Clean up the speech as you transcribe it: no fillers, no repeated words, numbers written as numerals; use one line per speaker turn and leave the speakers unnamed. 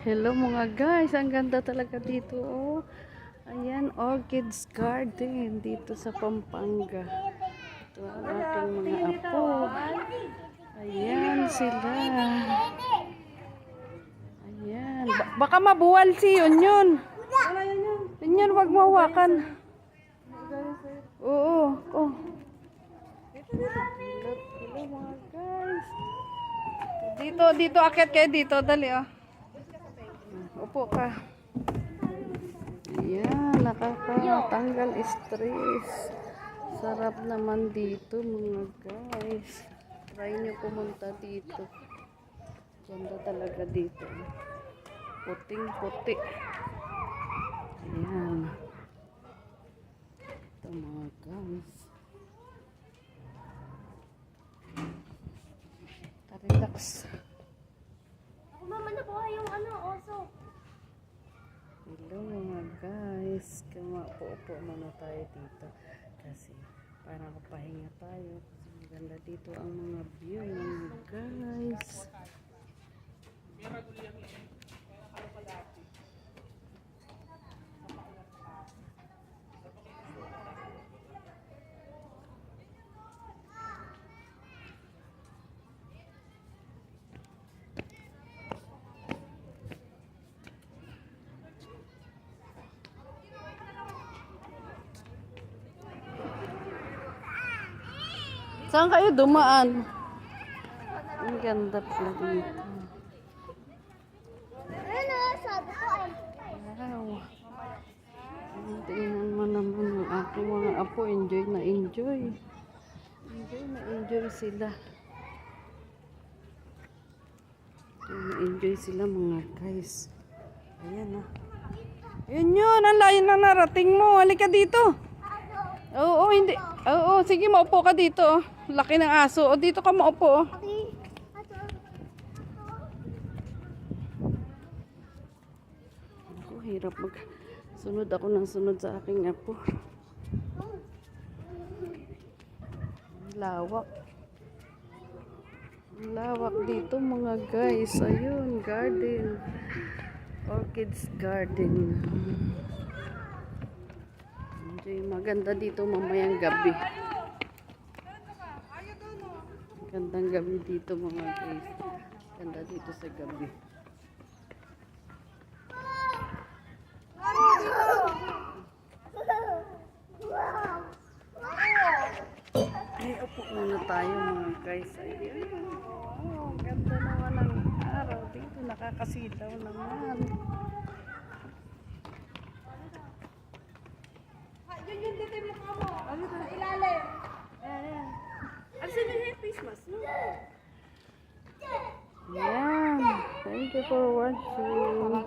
Hello mga guys, ang ganda talaga dito. Oh. Ayan, Orchids Garden dito sa Pampanga. Ito ang aking mga apo. Ayan sila. Ayan. Baka mabuwal si yun. Yun, wag mawakan. Oo. Oh. Hello mga guys. Dito akit kayo dito. Dali oh. Upo ka. Ayan, nakakatanggal stress. Sarap naman dito mga guys. Try nyo pumunta dito. Ganda talaga dito. Puting-puti. Ayan. Ito mga guys. Relax.
Ako mama na buhay yung oso.
Hello mga guys. Kumaupo muna tayo dito. Kasi para kapahinga tayo. Kasi maganda dito ang mga view mga guys. Saan kayo dumaan? Ang ganda pala dito.
Ano, sabi ko ay.
Wow. Tingnan mo naman ang aking mga apo. Enjoy na enjoy. Enjoy na enjoy sila. Enjoy na enjoy sila mga guys. Ayan ah. Ayan yun. Ang layo na narating mo. Halika dito. Oo, hindi. Oo, sige maupo ka dito. Laki ng aso. O dito ka maupo. Ako, hirap mag... Sunod ako ng sunod sa aking apo. Lawak. Lawak dito mga guys. Ayun, garden. Orchids Garden. Enjoy. Maganda dito mamayang gabi. Gandang gabi dito mga guys. Ganda dito sa gabi. Ay, upo muna tayo mga guys. Ayun. Oh, ganda naman ang araw dito. Nakakasilaw naman.
Yun dito yung mukha mo. Ano sa ilalim? Ayan. Ano sa yung face mask?
Yan. Thank you for watching.